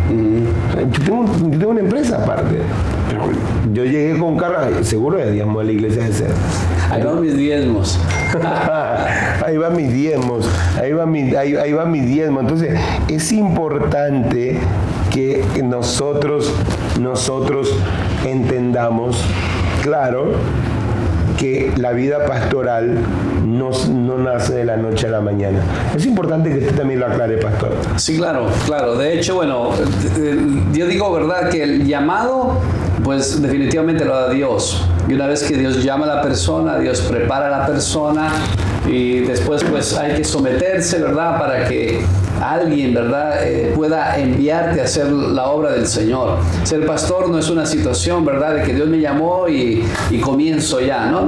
Yo tengo una empresa aparte. Pero yo llegué con un carro, seguro de diezmo de la iglesia de ser. Ahí van mis diezmos. Ahí van mis diezmos, ahí va mi diezmo. Entonces, es importante que nosotros entendamos, claro, que la vida pastoral no nace de la noche a la mañana. Es importante que usted también lo aclare, pastor. Sí, claro. De hecho, bueno, yo digo, ¿verdad?, que el llamado, pues definitivamente lo da Dios. Y una vez que Dios llama a la persona, Dios prepara a la persona, y después pues hay que someterse, ¿verdad?, para que alguien, ¿verdad?, pueda enviarte a hacer la obra del Señor. Ser pastor no es una situación, ¿verdad?, de que Dios me llamó y comienzo ya. No.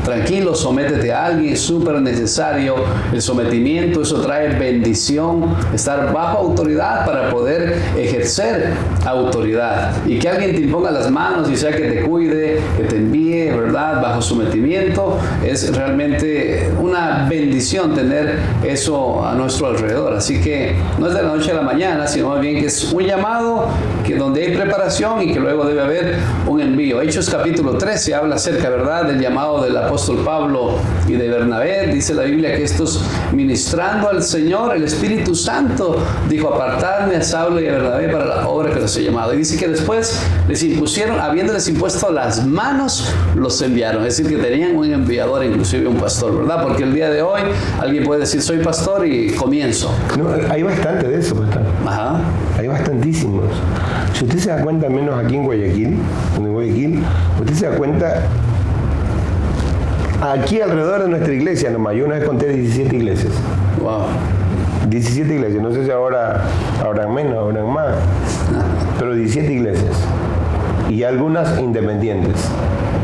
Tranquilo, sométete a alguien, es súper necesario el sometimiento. Eso trae bendición, estar bajo autoridad para poder ejercer autoridad. Y que alguien te imponga las manos y sea que te cuide, que te envíe, ¿verdad?, bajo sometimiento. Es realmente una bendición tener eso a nuestro alrededor. Así que no es de la noche a la mañana, sino más bien que es un llamado donde hay preparación y que luego debe haber un envío. Hechos capítulo 13 habla acerca, ¿verdad?, del llamado del apóstol Pablo y de Bernabé. Dice la Biblia que estos, ministrando al Señor, el Espíritu Santo dijo: apartadme a Saulo y a Bernabé para la obra que los he llamado. Y dice que después les impusieron, habiéndoles impuesto las manos, los enviaron. Es decir, que tenían un enviador, inclusive un pastor, ¿verdad? Porque el día de hoy alguien puede decir: soy pastor y comienzo. No, hay bastante de eso, pastor. Ajá. Hay bastantísimos. Si usted se da cuenta, al menos aquí en Guayaquil, usted se da cuenta, aquí alrededor de nuestra iglesia nomás, yo una vez conté 17 iglesias. Wow. 17 iglesias, no sé si ahora habrán menos, habrán más, pero 17 iglesias. Y algunas independientes.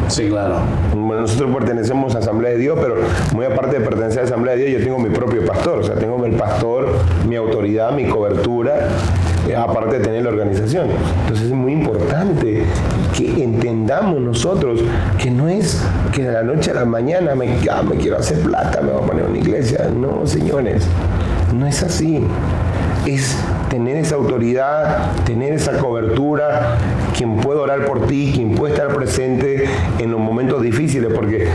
Sí, claro. Bueno, nosotros pertenecemos a Asamblea de Dios, pero muy aparte de pertenecer a Asamblea de Dios, yo tengo mi propio pastor. O sea, tengo el pastor, mi autoridad, mi cobertura. aparte de tener la organización. Entonces es muy importante que entendamos nosotros que no es que de la noche a la mañana me quiero hacer plata, me voy a poner una iglesia. No, señores, no es así. Es tener esa autoridad, tener esa cobertura, quien puede orar por ti, quien puede estar presente en los momentos difíciles, porque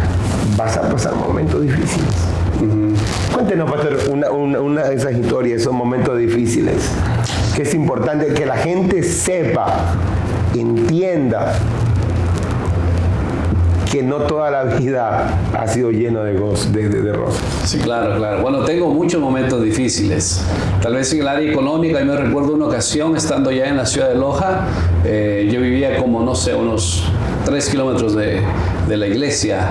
vas a pasar momentos difíciles. Cuéntenos, pastor, una de esas historias, esos momentos difíciles, que es importante que la gente sepa, entienda que no toda la vida ha sido lleno de rosas. Sí, claro. Bueno, tengo muchos momentos difíciles. Tal vez en el área económica, yo me recuerdo una ocasión, estando ya en la ciudad de Loja, yo vivía como, no sé, unos 3 kilómetros de la iglesia,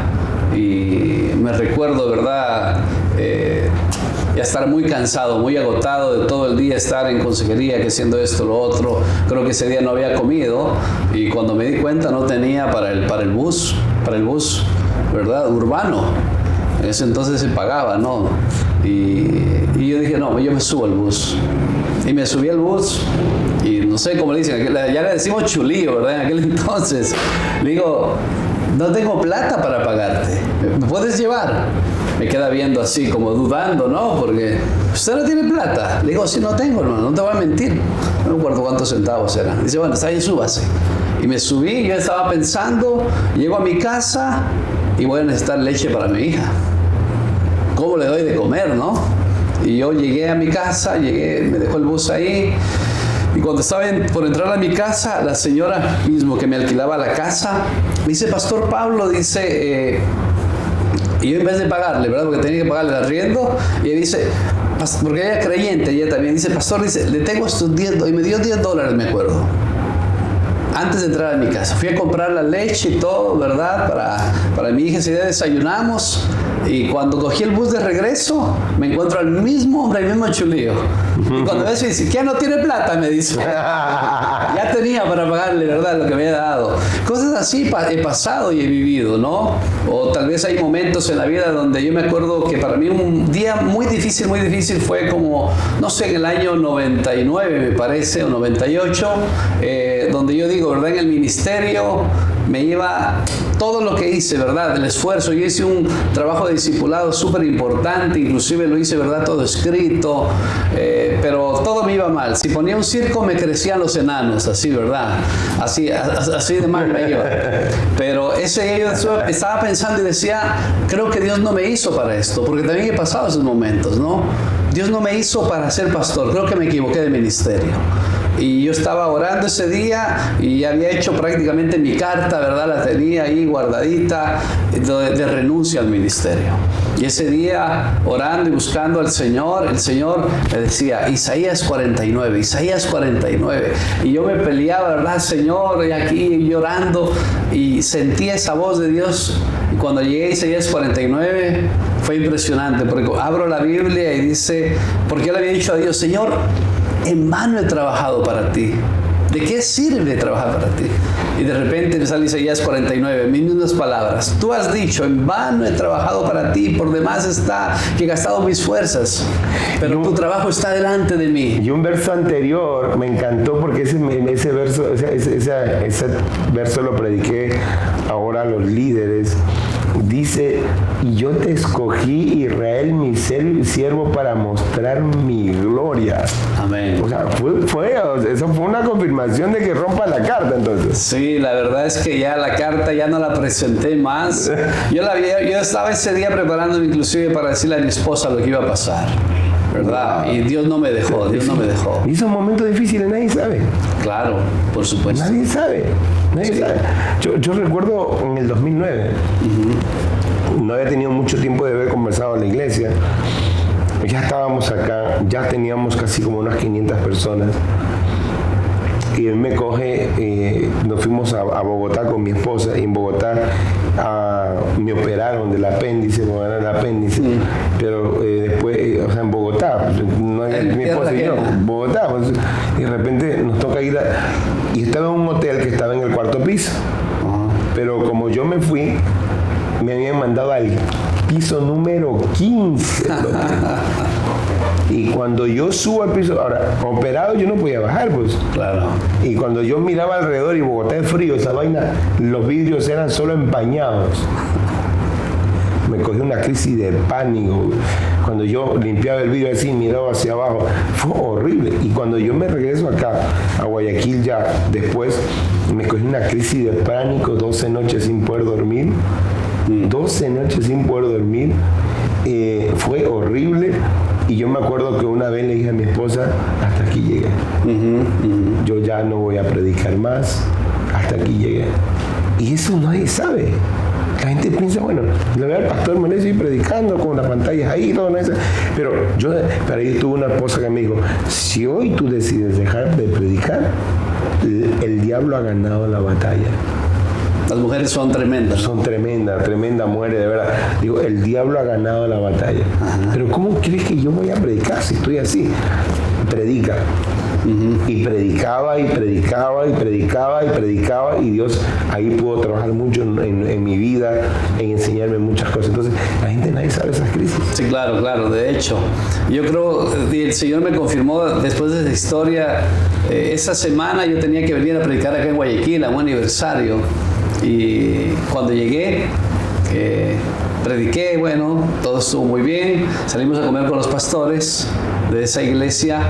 y me recuerdo, ¿verdad?, ya estar muy cansado, muy agotado de todo el día estar en consejería, que haciendo esto, lo otro. Creo que ese día no había comido, y cuando me di cuenta no tenía para el bus, ¿verdad?, urbano. En ese entonces se pagaba, ¿no? Y yo dije, no, yo me subo al bus. Y me subí al bus, y no sé cómo le dicen, ya le decimos chulillo, ¿verdad?, en aquel entonces. Le digo, no tengo plata para pagarte, ¿me puedes llevar? Me queda viendo así, como dudando, ¿no? Porque usted no tiene plata. Le digo, sí, no tengo, hermano, no te voy a mentir. No me acuerdo cuántos centavos eran. Dice, bueno, está bien, súbase. Y me subí, yo estaba pensando, llego a mi casa y voy a necesitar leche para mi hija. ¿Cómo le doy de comer, no? Y yo llegué a mi casa, me dejó el bus ahí. Y cuando estaba por entrar a mi casa, la señora mismo que me alquilaba la casa, me dice, Pastor Pablo, dice... y yo en vez de pagarle, ¿verdad?, porque tenía que pagarle el arriendo, y ella dice, porque ella era creyente, ella también dice, pastor, dice, le tengo estos $10, y me dio $10, me acuerdo, antes de entrar a mi casa. Fui a comprar la leche y todo, ¿verdad?, para mi hija. Ese día desayunamos, y cuando cogí el bus de regreso, me encuentro al mismo hombre, al mismo chulillo. Y cuando ves, dice, ¿qué no tiene plata?, me dice. Ya tenía para pagarle, ¿verdad?, lo que me había dado. Cosas así he pasado y he vivido, ¿no? O tal vez hay momentos en la vida donde yo me acuerdo que para mí un día muy difícil fue como, no sé, en el año 99, me parece, o 98, donde yo digo, ¿verdad?, en el ministerio me iba todo lo que hice, ¿verdad?, el esfuerzo. Yo hice un trabajo de discipulado súper importante, inclusive lo hice, ¿verdad?, todo escrito, pero todo me iba mal. Si ponía un circo, me crecían los enanos, así, ¿verdad? Así de mal me iba. Pero ese día yo estaba pensando y decía, creo que Dios no me hizo para esto, porque también he pasado esos momentos, ¿no? Dios no me hizo para ser pastor, creo que me equivoqué de ministerio. Y yo estaba orando ese día y había hecho prácticamente mi carta, ¿verdad? La tenía ahí guardadita de renuncia al ministerio. Y ese día, orando y buscando al Señor, el Señor me decía, Isaías 49. Y yo me peleaba, ¿verdad, Señor? Y aquí llorando, y sentí esa voz de Dios. Y cuando llegué a Isaías 49, fue impresionante, porque abro la Biblia y dice, porque yo le había dicho a Dios, Señor, en vano he trabajado para ti. ¿De qué sirve trabajar para ti? Y de repente me sale Isaías 49, mis mismas palabras. Tú has dicho, en vano he trabajado para ti, por demás está que he gastado mis fuerzas, pero tu trabajo está delante de mí. Y un verso anterior me encantó, porque ese verso lo prediqué ahora a los líderes. Dice, y yo te escogí, Israel, mi siervo, para mostrar mi gloria. Amén. O sea, eso fue una confirmación de que rompa la carta, entonces. Sí, la verdad es que ya la carta ya no la presenté más. Yo estaba ese día preparándome inclusive para decirle a mi esposa lo que iba a pasar, ¿verdad? Y Dios no me dejó, Y esos momentos difíciles nadie sabe. Claro, por supuesto. Nadie sabe. Yo recuerdo en el 2009, no había tenido mucho tiempo de haber conversado en la iglesia, ya estábamos acá, ya teníamos casi como unas 500 personas, y él me coge, nos fuimos a Bogotá con mi esposa, y en Bogotá me operaron del apéndice, pero después, o sea, en Bogotá, no hay mi esposa y yo, Bogotá, pues, y de repente nos toca ir y estaba en un hotel que estaba en el 4º piso, pero como yo me fui, me habían mandado al piso número 15. Y cuando yo subo al piso, ahora, operado yo no podía bajar, pues. Claro. Y cuando yo miraba alrededor y Bogotá es frío, esa vaina, los vidrios eran solo empañados. Me cogí una crisis de pánico. Cuando yo limpiaba el vidrio así, miraba hacia abajo, fue horrible. Y cuando yo me regreso acá, a Guayaquil ya después, me cogí una crisis de pánico, 12 noches sin poder dormir. 12 noches sin poder dormir. Fue horrible. Y yo me acuerdo que una vez le dije a mi esposa, hasta aquí llegué. Yo ya no voy a predicar más, hasta aquí llegué. Y eso nadie sabe. La gente piensa, bueno, le veo al pastor Meneses predicando con las pantallas ahí, todo eso. Pero yo tuve una esposa que me dijo, si hoy tú decides dejar de predicar, el diablo ha ganado la batalla. Las mujeres son tremendas. Son tremendas mujeres, de verdad. Digo, el diablo ha ganado la batalla. Ajá. Pero ¿cómo crees que yo voy a predicar si estoy así? Predica. Y predicaba y Dios ahí pudo trabajar mucho en mi vida, en enseñarme muchas cosas. Entonces, la gente nadie sabe esas crisis. Sí, claro. De hecho, yo creo, el Señor me confirmó después de esa historia, esa semana yo tenía que venir a predicar acá en Guayaquil a un aniversario. Y cuando llegué, prediqué, bueno, todo estuvo muy bien. Salimos a comer con los pastores de esa iglesia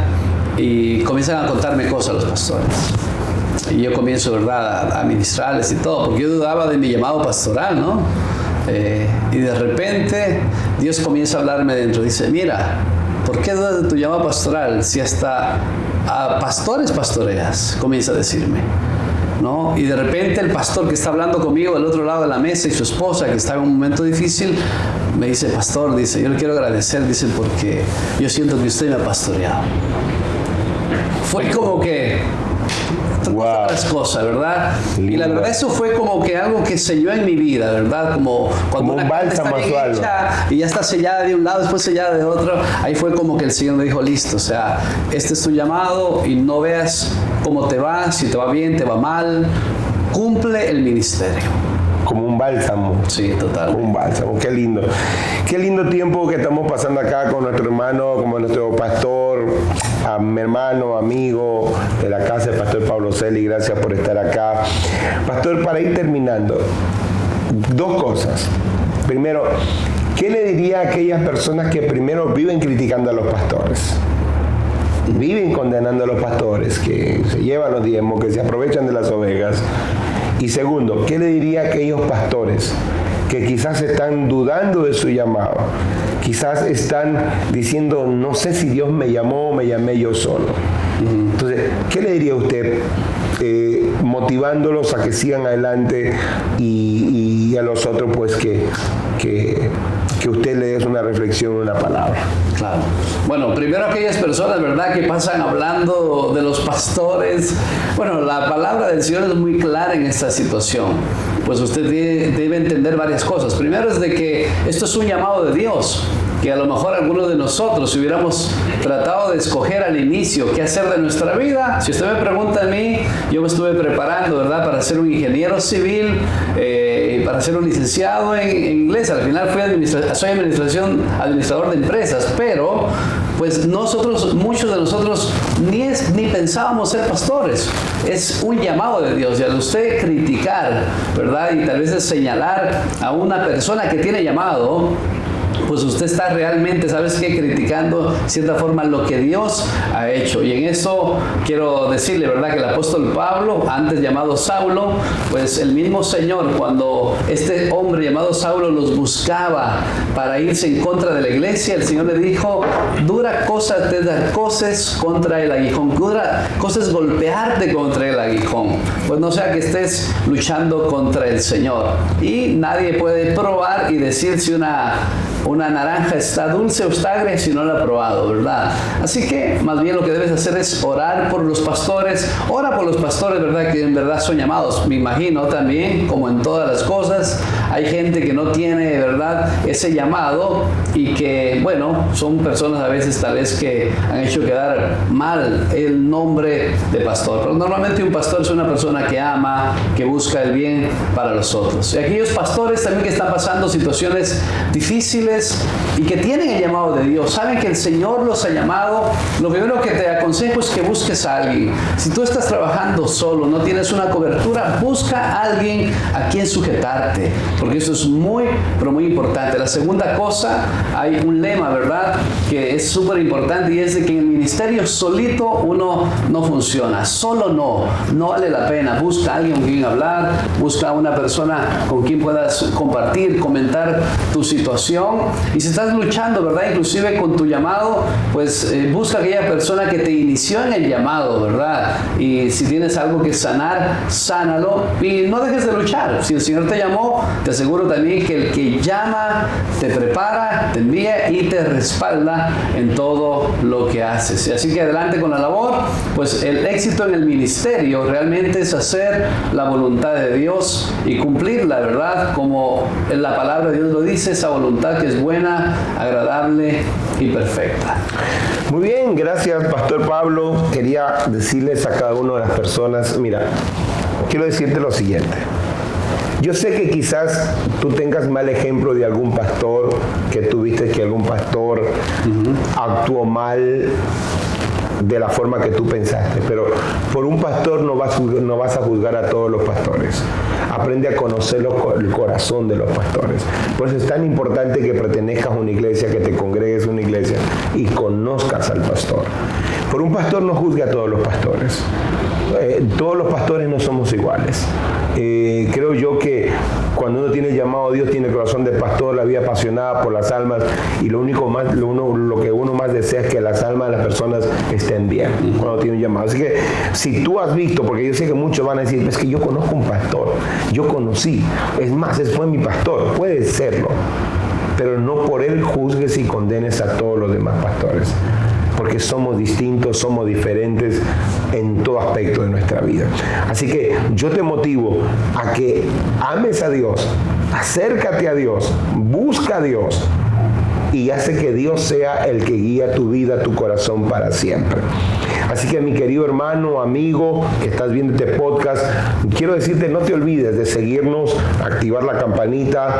y comienzan a contarme cosas los pastores. Y yo comienzo, ¿verdad?, a ministrarles y todo, porque yo dudaba de mi llamado pastoral, ¿no? Y de repente Dios comienza a hablarme dentro. Dice, mira, ¿por qué dudas de tu llamado pastoral si hasta a pastores pastoreas? Comienza a decirme, ¿no? Y de repente el pastor que está hablando conmigo al otro lado de la mesa y su esposa que está en un momento difícil me dice, pastor, dice, yo le quiero agradecer, dice, porque yo siento que usted me ha pastoreado. Fue como que otras cosas, ¿verdad? Lindo. Y la verdad eso fue como que algo que selló en mi vida, ¿verdad? Como cuando una carta está bien hecha y ya está sellada de un lado, después sellada de otro, ahí fue como que el Señor me dijo, listo, o sea, este es tu llamado y no veas cómo te va, si te va bien, te va mal, cumple el ministerio. Como un bálsamo. Sí, total. Un bálsamo, qué lindo. Qué lindo tiempo que estamos pasando acá con nuestro hermano, como nuestro pastor, a mi hermano, amigo de la casa, el pastor Pablo Celi. Gracias por estar acá. Pastor, para ir terminando, dos cosas. Primero, ¿qué le diría a aquellas personas que primero viven criticando a los pastores? Viven condenando a los pastores, que se llevan los diezmos, que se aprovechan de las ovejas. Y segundo, ¿qué le diría a aquellos pastores que quizás están dudando de su llamado? Quizás están diciendo, no sé si Dios me llamó o me llamé yo solo. Entonces, ¿qué le diría a usted motivándolos a que sigan adelante y a los otros pues que usted le dé una reflexión, una palabra? Claro. Bueno, primero aquellas personas, ¿verdad?, que pasan hablando de los pastores. Bueno, la palabra del Señor es muy clara en esta situación. Pues usted debe entender varias cosas. Primero es de que esto es un llamado de Dios, que a lo mejor algunos de nosotros, si hubiéramos tratado de escoger al inicio qué hacer de nuestra vida, si usted me pregunta a mí, yo me estuve preparando, ¿verdad?, para ser un ingeniero civil, para ser un licenciado en inglés. Al final soy administrador de empresas, pero pues muchos de nosotros ni pensábamos ser pastores. Es un llamado de Dios, y al usted criticar, ¿verdad?, y tal vez señalar a una persona que tiene llamado, pues usted está realmente, ¿sabes qué?, criticando de cierta forma lo que Dios ha hecho. Y en eso quiero decirle, ¿verdad?, que el apóstol Pablo, antes llamado Saulo, pues el mismo Señor, cuando este hombre llamado Saulo los buscaba para irse en contra de la iglesia, el Señor le dijo, dura cosa te dar cosas contra el aguijón, dura cosas golpearte contra el aguijón, pues no sea que estés luchando contra el Señor. Y nadie puede probar y decir si una una naranja está dulce o está agria si no la ha probado, ¿verdad? Así que más bien lo que debes hacer es orar por los pastores. Ora por los pastores, ¿verdad? Que en verdad son llamados. Me imagino también, como en todas las cosas, hay gente que no tiene, ¿verdad?, ese llamado y que, bueno, son personas a veces tal vez que han hecho quedar mal el nombre de pastor. Pero normalmente un pastor es una persona que ama, que busca el bien para los otros. Y aquellos pastores también que están pasando situaciones difíciles y que tienen el llamado de Dios, saben que el Señor los ha llamado, lo primero que te aconsejo es que busques a alguien. Si tú estás trabajando solo, no tienes una cobertura, busca a alguien a quien sujetarte, porque eso es muy, pero muy importante. La segunda cosa, hay un lema, ¿verdad?, que es súper importante, y es de que en el ministerio solito uno no funciona. Solo no vale la pena. Busca a alguien con quien hablar, busca a una persona con quien puedas compartir, comentar tu situación. Y si estás luchando, ¿verdad?, inclusive con tu llamado, pues busca a aquella persona que te inició en el llamado, ¿verdad? Y si tienes algo que sanar, sánalo y no dejes de luchar. Si el Señor te llamó, te aseguro también que el que llama te prepara, te envía y te respalda en todo lo que haces. Y así que adelante con la labor. Pues el éxito en el ministerio realmente es hacer la voluntad de Dios y cumplirla, ¿verdad? Como la palabra de Dios lo dice, esa voluntad que es buena, agradable y perfecta. Muy bien, gracias, Pastor Pablo. Quería decirles a cada una de las personas, mira, quiero decirte lo siguiente. Yo sé que quizás tú tengas mal ejemplo de algún pastor, que tú viste que algún pastor actuó mal de la forma que tú pensaste, pero por un pastor no vas a juzgar a todos los pastores. Aprende a conocer el corazón de los pastores. Por eso es tan importante que pertenezcas a una iglesia, que te congregues a una iglesia y conozcas al pastor. Por un pastor no juzgue a todos los pastores. Todos los pastores no somos iguales. Creo yo que cuando uno tiene el llamado a Dios, tiene el corazón de pastor, la vida apasionada por las almas, y lo que uno más desea es que las almas de las personas estén bien cuando tiene un llamado. Así que si tú has visto, porque yo sé que muchos van a decir, es que yo conozco un pastor, yo conocí, es más, ese fue mi pastor, puede serlo, pero no por él juzgues y condenes a todos los demás pastores, porque somos distintos, somos diferentes en todo aspecto de nuestra vida. Así que yo te motivo a que ames a Dios, acércate a Dios, busca a Dios y hace que Dios sea el que guía tu vida, tu corazón para siempre. Así que mi querido hermano, amigo, que estás viendo este podcast, quiero decirte, no te olvides de seguirnos, activar la campanita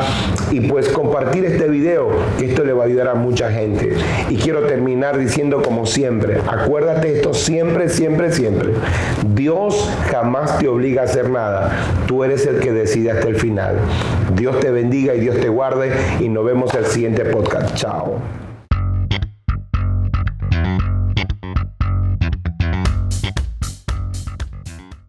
y pues compartir este video, que esto le va a ayudar a mucha gente. Y quiero terminar diciendo como siempre, acuérdate esto siempre, siempre, siempre. Dios jamás te obliga a hacer nada. Tú eres el que decide hasta el final. Dios te bendiga y Dios te guarde y nos vemos en el siguiente podcast. Chao.